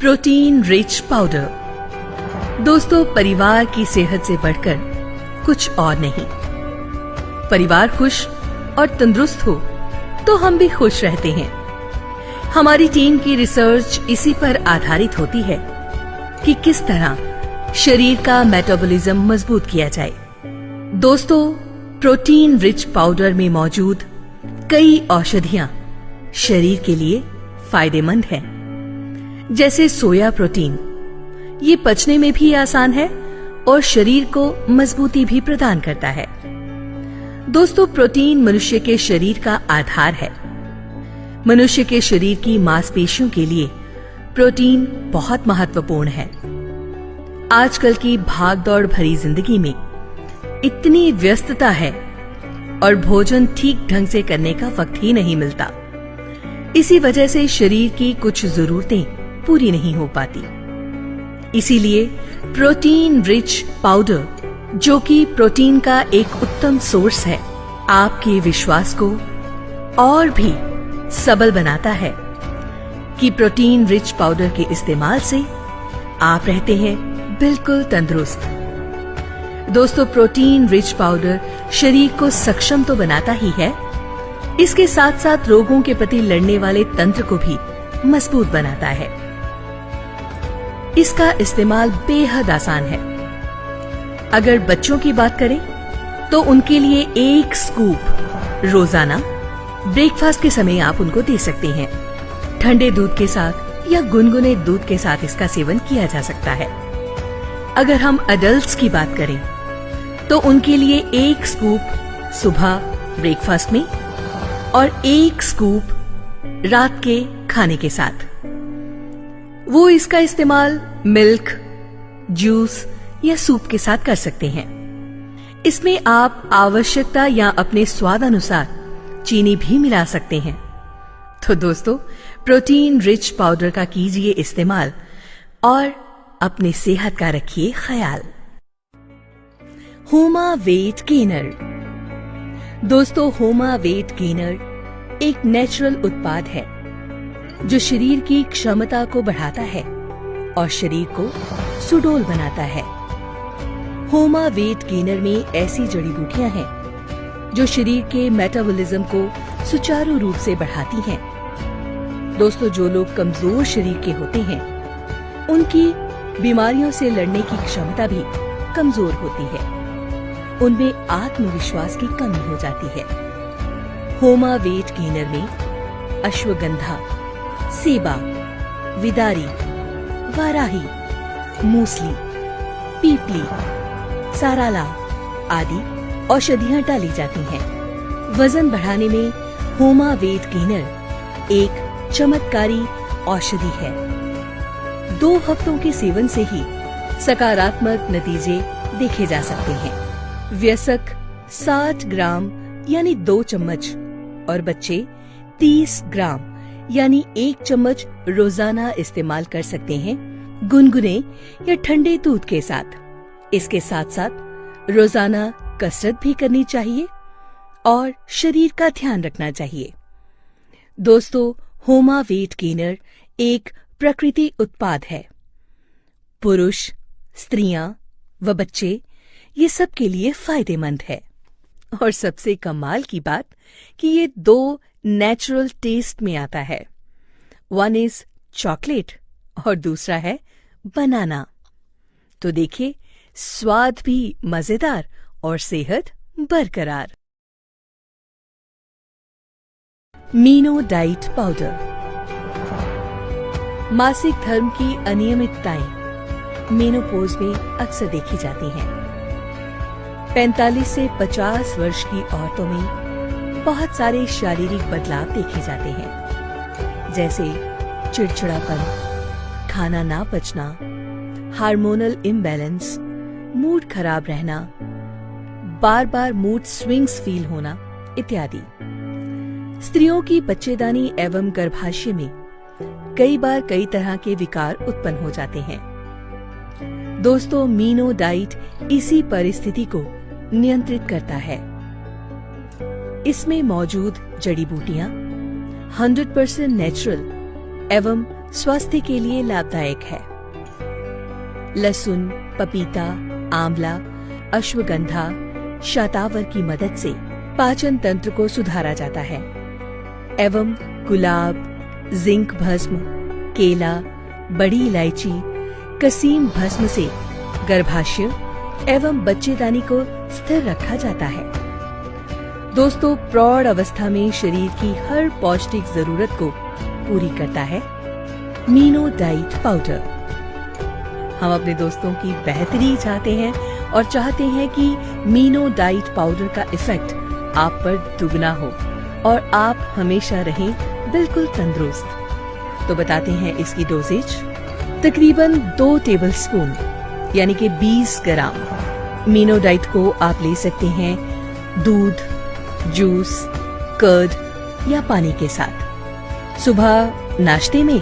Protein rich powder. दोस्तों, परिवार की सेहत से बढ़कर कुछ और नहीं। परिवार खुश और तंदुरुस्त हो तो हम भी खुश रहते हैं। हमारी टीम की रिसर्च इसी पर आधारित होती है कि किस तरह शरीर का मेटाबॉलिज्म मजबूत किया जाए। दोस्तों, प्रोटीन रिच पाउडर में मौजूद कई औषधियां शरीर के लिए फायदेमंद हैं। जैसे सोया प्रोटीन, ये पचने में भी आसान है और शरीर को मजबूती भी प्रदान करता है। दोस्तों, प्रोटीन मनुष्य के शरीर का आधार है। मनुष्य के शरीर की मांसपेशियों के लिए प्रोटीन बहुत महत्वपूर्ण है। आजकल की भागदौड़ भरी जिंदगी में इतनी व्यस्तता है और भोजन ठीक ढंग से करने का वक्त ही नहीं मिलता। इसी वजह से शरीर की कुछ जरूरतें पूरी नहीं हो पाती। इसीलिए प्रोटीन रिच पाउडर, जो कि प्रोटीन का एक उत्तम सोर्स है, आपके विश्वास को और भी सबल बनाता है कि प्रोटीन रिच पाउडर के इस्तेमाल से आप रहते हैं बिल्कुल तंदुरुस्त। दोस्तों, प्रोटीन रिच पाउडर शरीर को सक्षम तो बनाता ही है, इसके साथ साथ रोगों के प्रति लड़ने वाले तंत्र को भी मजबूत बनाता है। इसका इस्तेमाल बेहद आसान है। अगर बच्चों की बात करें तो उनके लिए 1 स्कूप रोजाना ब्रेकफास्ट के समय आप उनको दे सकते हैं। ठंडे दूध के साथ या गुनगुने दूध के साथ इसका सेवन किया जा सकता है। अगर हम अडल्ट्स की बात करें तो उनके लिए 1 स्कूप सुबह ब्रेकफास्ट में और 1 स्कूप रात के खाने के साथ। वो इसका इस्तेमाल मिल्क, जूस या सूप के साथ कर सकते हैं। इसमें आप आवश्यकता या अपने स्वाद अनुसार चीनी भी मिला सकते हैं। तो दोस्तों, प्रोटीन रिच पाउडर का कीजिए इस्तेमाल और अपनी सेहत का रखिए ख्याल। होमा वेट गेनर। दोस्तों, होमा वेट गेनर एक नेचुरल उत्पाद है जो शरीर की क्षमता को बढ़ाता है और शरीर को सुडौल बनाता है। होमा वेट गेनर में ऐसी जड़ी बूटियां हैं जो शरीर के मेटाबॉलिज्म को सुचारू रूप से बढ़ाती हैं। दोस्तों, जो लोग कमजोर शरीर के होते हैं उनकी बीमारियों से लड़ने की क्षमता भी कमजोर होती है। उनमें आत्मविश्वास की कमी हो जाती है। होमा वेट गेनर में अश्वगंधा, सेबा, विदारी, वाराही, मूसली, पीपली, साराला आदि औषधियां डाली जाती हैं। वजन बढ़ाने में होमा वेट गेनर एक चमत्कारी औषधि है। 2 हफ्तों के सेवन से ही सकारात्मक नतीजे देखे जा सकते हैं। वयस्क 60 ग्राम यानी 2 चम्मच और बच्चे 30 ग्राम यानी 1 चम्मच रोजाना इस्तेमाल कर सकते हैं, गुनगुने या ठंडे दूध के साथ। इसके साथ साथ रोजाना कसरत भी करनी चाहिए और शरीर का ध्यान रखना चाहिए। दोस्तों, होमा वेट गेनर एक प्रकृति उत्पाद है। पुरुष, स्त्रियां व बच्चे ये सब के लिए फायदेमंद है। और सबसे कमाल की बात कि ये 2 नेचुरल टेस्ट में आता है। 1 इज चॉकलेट और दूसरा है बनाना। तो देखिए, स्वाद भी मजेदार और सेहत बरकरार। मीनो डाइट पाउडर। मासिक धर्म की अनियमितताएं मेनोपॉज में अक्सर देखी जाती हैं। 45 से 50 वर्ष की औरतों में बहुत सारे शारीरिक बदलाव देखे जाते हैं, जैसे चिड़चिड़ापन, खाना ना पचना, हार्मोनल इम्बैलेंस, मूड खराब रहना, बार बार मूड स्विंग्स फील होना इत्यादि। स्त्रियों की बच्चेदानी एवं गर्भाशय में कई बार कई तरह के विकार उत्पन्न हो जाते हैं। दोस्तों, मीनो डाइट इसी परिस्थिति को नियंत्रित करता है। इसमें मौजूद जड़ी बूटियां 100% नेचुरल एवं स्वास्थ्य के लिए लाभदायक है। लहसुन, पपीता, आंवला, अश्वगंधा, शतावर की मदद से पाचन तंत्र को सुधारा जाता है एवं गुलाब, जिंक भस्म, केला, बड़ी इलायची, कसीम भस्म से गर्भाशय एवं बच्चेदानी को स्थिर रखा जाता है। दोस्तों, प्रौढ़ अवस्था में शरीर की हर पौष्टिक जरूरत को पूरी करता है मीनो डाइट पाउडर। हम अपने दोस्तों की बेहतरी चाहते हैं और चाहते हैं कि मीनो डाइट पाउडर का इफेक्ट आप पर दुगना हो और आप हमेशा रहें बिल्कुल तंदुरुस्त। तो बताते हैं इसकी डोजेज। तकरीबन 2 टेबलस्पून यानी कि 20 ग्राम मीनो डाइट को आप ले सकते हैं दूध, जूस, कर्ड या पानी के साथ, सुबह नाश्ते में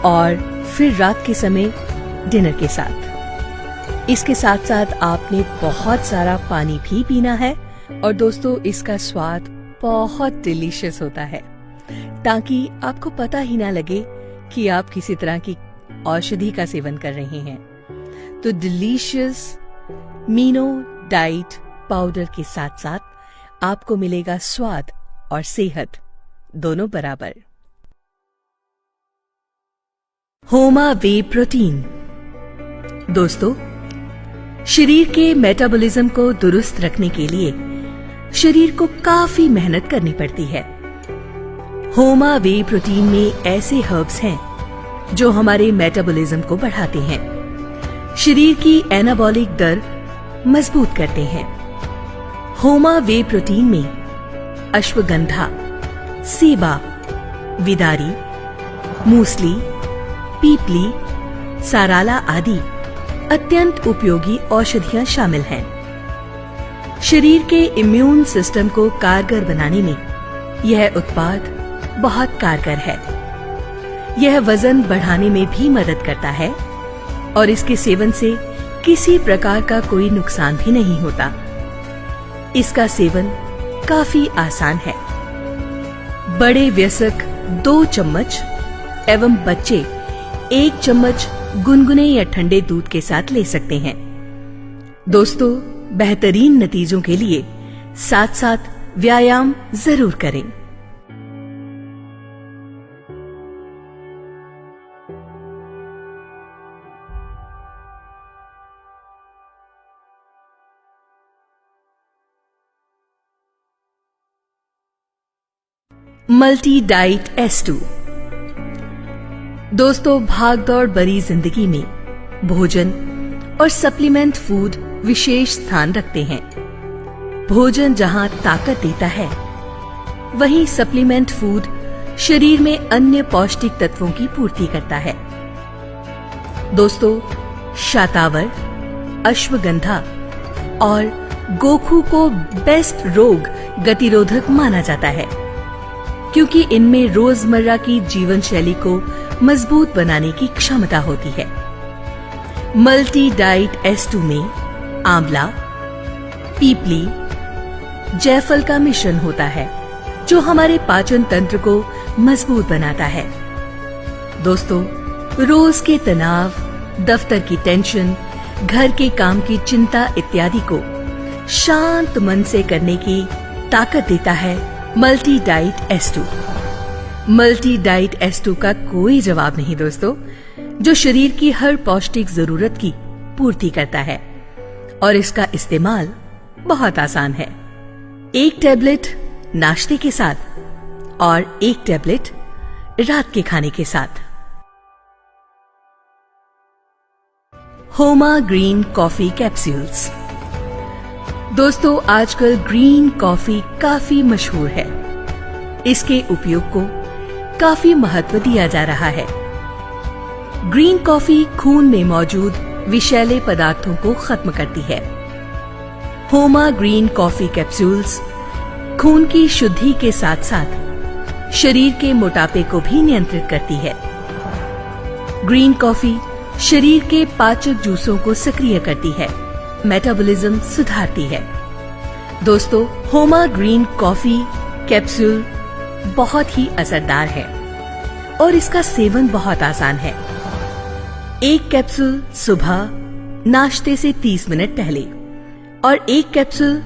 और फिर रात के समय डिनर के साथ। इसके साथ साथ आपने बहुत सारा पानी भी पीना है और दोस्तों इसका स्वाद बहुत डिलीशियस होता है, ताकि आपको पता ही ना लगे कि आप किसी तरह की औषधि का सेवन कर रहे हैं। तो डिलीशियस मीनो डाइट पाउडर के साथ साथ आपको मिलेगा स्वाद और सेहत दोनों बराबर। होमा वे प्रोटीन। दोस्तों, शरीर के मेटाबॉलिज्म को दुरुस्त रखने के लिए शरीर को काफी मेहनत करनी पड़ती है। होमा वे प्रोटीन में ऐसे हर्ब्स हैं जो हमारे मेटाबॉलिज्म को बढ़ाते हैं, शरीर की एनाबॉलिक दर मजबूत करते हैं। होमा वे प्रोटीन में अश्वगंधा, सेबा, विदारी, मूसली, पीपली, साराला आदि अत्यंत उपयोगी औषधियां शामिल हैं। शरीर के इम्यून सिस्टम को कारगर बनाने में यह उत्पाद बहुत कारगर है। यह वजन बढ़ाने में भी मदद करता है और इसके सेवन से किसी प्रकार का कोई नुकसान भी नहीं होता। इसका सेवन काफी आसान है। बड़े वयस्क 2 चम्मच एवं बच्चे 1 चम्मच गुनगुने या ठंडे दूध के साथ ले सकते हैं। दोस्तों, बेहतरीन नतीजों के लिए साथ साथ व्यायाम जरूर करें। Multi diet S2। दोस्तों, भागदौड़ भरी जिंदगी में भोजन और सप्लीमेंट फूड विशेष स्थान रखते हैं। भोजन जहां ताकत देता है, वहीं सप्लीमेंट फूड शरीर में अन्य पौष्टिक तत्वों की पूर्ति करता है। दोस्तों, शतावर, अश्वगंधा और गोखू को बेस्ट रोग गतिरोधक माना जाता है, क्योंकि इनमें रोजमर्रा की जीवन शैली को मजबूत बनाने की क्षमता होती है। मल्टी डाइट S2 में आंवला, पीपली, जायफल का मिश्रण होता है, जो हमारे पाचन तंत्र को मजबूत बनाता है। दोस्तों, रोज के तनाव, दफ्तर की टेंशन, घर के काम की चिंता इत्यादि को शांत मन से करने की ताकत देता है multi diet S2। Multi diet S2 का कोई जवाब नहीं दोस्तों, जो शरीर की हर पौष्टिक जरूरत की पूर्ति करता है और इसका इस्तेमाल बहुत आसान है। 1 टैबलेट नाश्ते के साथ और 1 टैबलेट रात के खाने के साथ। होमा ग्रीन कॉफी कैप्सूल्स। दोस्तों, आजकल ग्रीन कॉफी काफी मशहूर है। इसके उपयोग को काफी महत्व दिया जा रहा है। ग्रीन कॉफी खून में मौजूद विषैले पदार्थों को खत्म करती है। होमा ग्रीन कॉफी कैप्सूल्स खून की शुद्धि के साथ साथ शरीर के मोटापे को भी नियंत्रित करती है। ग्रीन कॉफी शरीर के पाचक जूसों को सक्रिय करती है, मेटाबॉलिज्म सुधारती है। दोस्तों, होमा ग्रीन कॉफी कैप्सूल बहुत ही असरदार है। और इसका सेवन बहुत आसान है। एक कैप्सूल सुबह नाश्ते से 30 मिनट पहले और एक कैप्सूल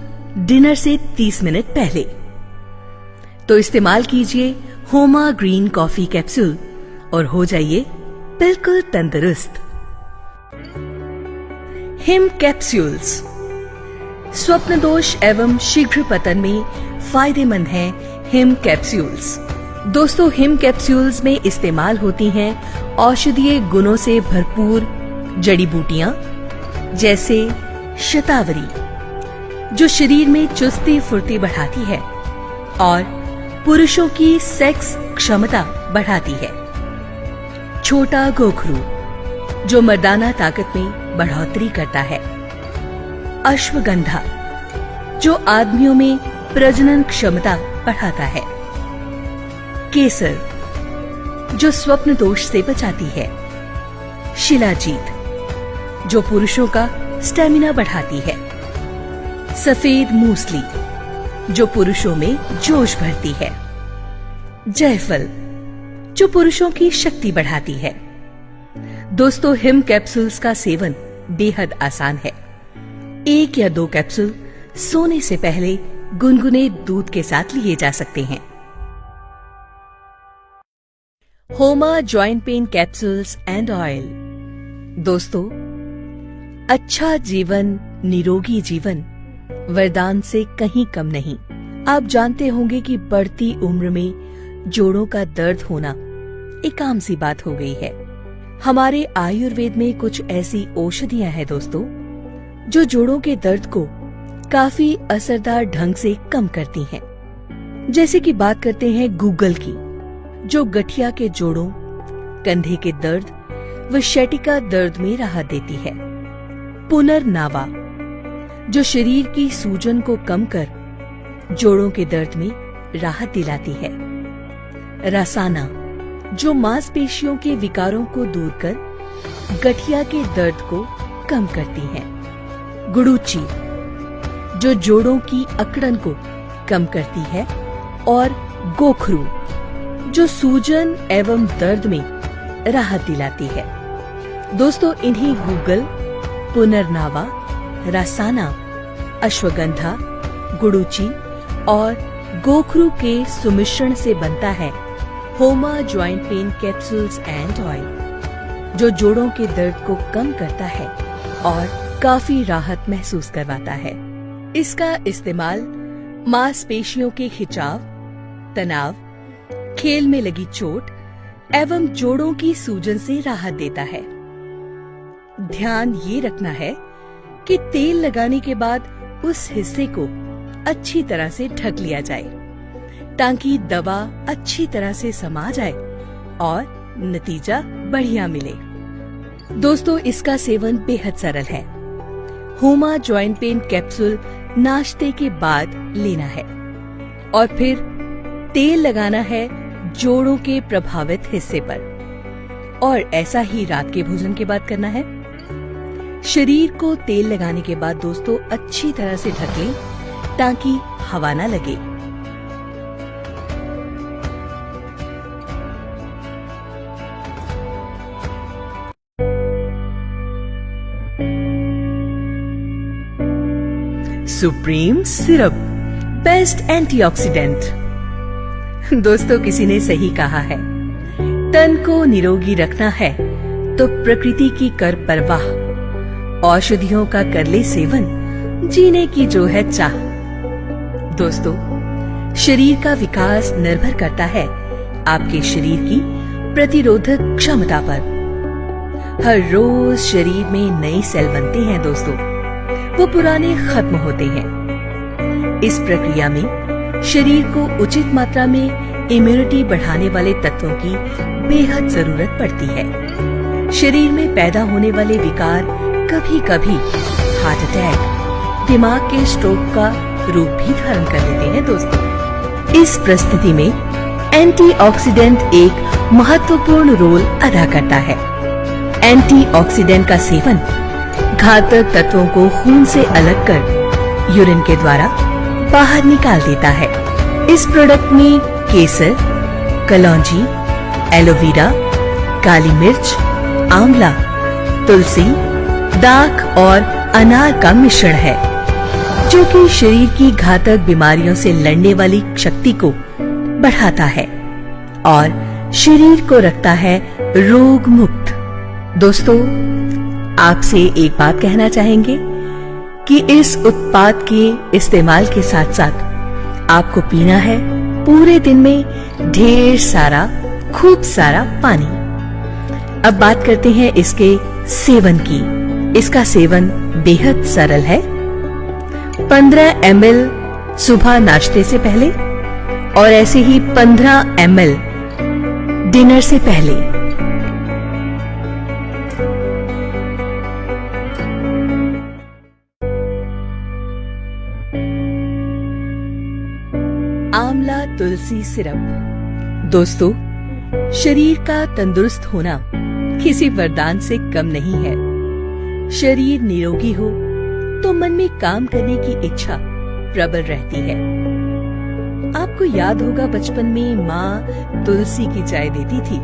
डिनर से 30 मिनट पहले। तो इस्तेमाल कीजिए होमा ग्रीन कॉफी कैप्सूल और हो जाइए बिल्कुल तंदुरुस्त। हिम कैप्सूल्स स्वप्न दोष एवं शीघ्र पतन में फायदेमंद हैं हिम कैप्सूल्स। दोस्तों, हिम कैप्सूल्स में इस्तेमाल होती हैं औषधीय गुणों से भरपूर जड़ी बूटियां जैसे शतावरी, जो शरीर में चुस्ती फुर्ती बढ़ाती है और पुरुषों की सेक्स क्षमता बढ़ाती है। छोटा गोखरू, जो मर्दाना ताकत में बढ़ोतरी करता है। अश्वगंधा, जो आदमियों में प्रजनन क्षमता बढ़ाता है। केसर, जो स्वप्न दोष से बचाती है। शिलाजीत, जो पुरुषों का स्टेमिना बढ़ाती है। सफेद मूसली, जो पुरुषों में जोश भरती है। जायफल, जो पुरुषों की शक्ति बढ़ाती है। दोस्तों, हिम कैप्सूल्स का सेवन बेहद आसान है। 1 या 2 कैप्सूल सोने से पहले गुनगुने दूध के साथ लिए जा सकते हैं। होमा joint pain capsules and oil. दोस्तों, अच्छा जीवन, निरोगी जीवन वरदान से कहीं कम नहीं। आप जानते होंगे कि बढ़ती उम्र में जोड़ों का दर्द होना एक आम सी बात हो गई है। हमारे आयुर्वेद में कुछ ऐसी औषधियां हैं दोस्तों, जो जोड़ों के दर्द को काफी असरदार ढंग से कम करती हैं। जैसे कि बात करते हैं गूगल की, जो गठिया के जोड़ों, कंधे के दर्द व शैटिका दर्द में राहत देती है। पुनर्नावा, जो शरीर की सूजन को कम कर जोड़ों के दर्द में राहत दिलाती है। रसाना, जो मांसपेशियों के विकारों को दूर कर गठिया के दर्द को कम करती है। गुड़ूची, जो जोड़ों की अकड़न को कम करती है। और गोखरू, जो सूजन एवं दर्द में राहत दिलाती है। दोस्तों, इन्हीं गूगल, पुनर्नावा, रसाना, अश्वगंधा, गुड़ूची और गोखरू के सुमिश्रण से बनता है होमा joint pain capsules and oil, जो जोड़ों के दर्द को कम करता है और काफी राहत महसूस करवाता है। इसका इस्तेमाल मांसपेशियों के खिंचाव, तनाव, खेल में लगी चोट एवं जोड़ों की सूजन से राहत देता है। ध्यान ये रखना है कि तेल लगाने के बाद उस हिस्से को अच्छी तरह से ढक लिया जाए, ताकि दवा अच्छी तरह से समा जाए और नतीजा बढ़िया मिले। दोस्तों, इसका सेवन बेहद सरल है। होमा जॉइंट पेन कैप्सूल नाश्ते के बाद लेना है और फिर तेल लगाना है जोड़ों के प्रभावित हिस्से पर, और ऐसा ही रात के भोजन के बाद करना है। शरीर को तेल लगाने के बाद दोस्तों अच्छी तरह से ढक लें ताकि हवा न लगे। Supreme syrup, best antioxidant. दोस्तों, किसी ने सही कहा है, तन को निरोगी रखना है तो प्रकृति की कर परवाह, औषधियों का कर ले सेवन, जीने की जो है चाह। दोस्तों, शरीर का विकास निर्भर करता है आपके शरीर की प्रतिरोधक क्षमता पर। हर रोज शरीर में नए सेल बनते हैं दोस्तों, वो पुराने खत्म होते हैं। इस प्रक्रिया में शरीर को उचित मात्रा में इम्यूनिटी बढ़ाने वाले तत्वों की बेहद जरूरत पड़ती है। शरीर में पैदा होने वाले विकार कभी कभी हार्ट अटैक, दिमाग के स्ट्रोक का रूप भी धारण कर लेते हैं दोस्तों। इस परिस्थिति में एंटीऑक्सीडेंट एक महत्वपूर्ण रोल अदा करता है। एंटीऑक्सीडेंट का सेवन घातक तत्वों को खून से अलग कर यूरिन के द्वारा बाहर निकाल देता है। इस प्रोडक्ट में केसर, कलौंजी, एलोवेरा, काली मिर्च, आंवला, तुलसी, दाख और अनार का मिश्रण है, जो कि शरीर की घातक बीमारियों से लड़ने वाली शक्ति को बढ़ाता है और शरीर को रखता है रोग मुक्त। दोस्तों, आपसे एक बात कहना चाहेंगे कि इस उत्पाद के इस्तेमाल के साथ साथ आपको पीना है पूरे दिन में ढेर सारा, खूब सारा पानी। अब बात करते हैं इसके सेवन की। इसका सेवन बेहद सरल है। 15 ml सुबह नाश्ते से पहले और ऐसे ही 15 ml डिनर से पहले। आंवला तुलसी सिरप। दोस्तों, शरीर का तंदुरुस्त होना किसी वरदान से कम नहीं है। शरीर निरोगी हो तो मन में काम करने की इच्छा प्रबल रहती है। आपको याद होगा, बचपन में माँ तुलसी की चाय देती थी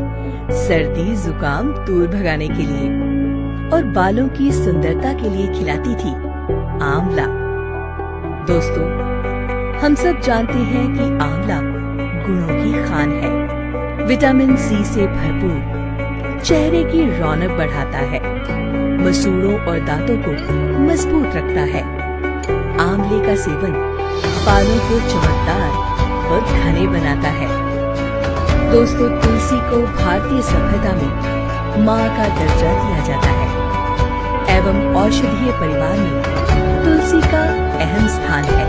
सर्दी जुकाम दूर भगाने के लिए, और बालों की सुंदरता के लिए खिलाती थी आंवला। दोस्तों, हम सब जानते हैं कि आंवला गुणों की खान है। विटामिन सी से भरपूर, चेहरे की रौनक बढ़ाता है, मसूड़ों और दांतों को मजबूत रखता है। आंवले का सेवन बालों को चमकदार और घने बनाता है। दोस्तों, तुलसी को भारतीय सभ्यता में माँ का दर्जा दिया जाता है एवं औषधीय परिवार में तुलसी का अहम स्थान है।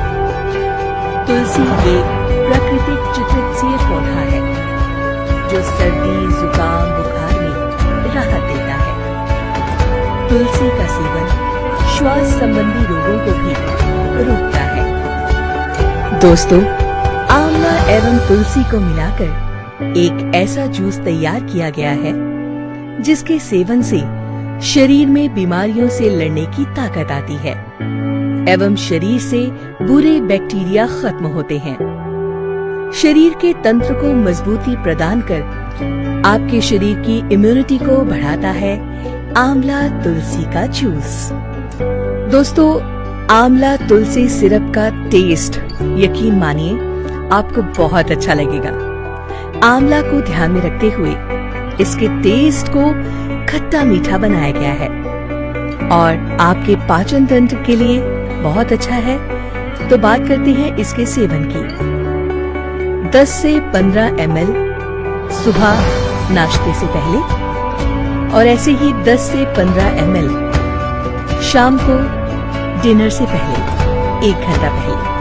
तुलसी एक प्राकृतिक चिकित्सीय पौधा है जो सर्दी, जुकाम, बुखार में राहत देता है। तुलसी का सेवन श्वास संबंधी रोगों को भी रोकता है। दोस्तों, आंवला एवं तुलसी को मिलाकर एक ऐसा जूस तैयार किया गया है जिसके सेवन से शरीर में बीमारियों से लड़ने की ताकत आती है एवं शरीर से बुरे बैक्टीरिया खत्म होते हैं। शरीर के तंत्र को मजबूती प्रदान कर आपके शरीर की इम्यूनिटी को बढ़ाता है आंवला तुलसी का जूस। दोस्तों, आंवला तुलसी सिरप का टेस्ट यकीन मानिए आपको बहुत अच्छा लगेगा। आंवला को ध्यान में रखते हुए इसके टेस्ट को खट्टा मीठा बनाया गया है और आपके पाचन तंत्र के लिए बहुत अच्छा है। तो बात करते हैं इसके सेवन की। 10 से 15 ml सुबह नाश्ते से पहले और ऐसे ही 10 से 15 ml शाम को डिनर से पहले, 1 घंटा पहले।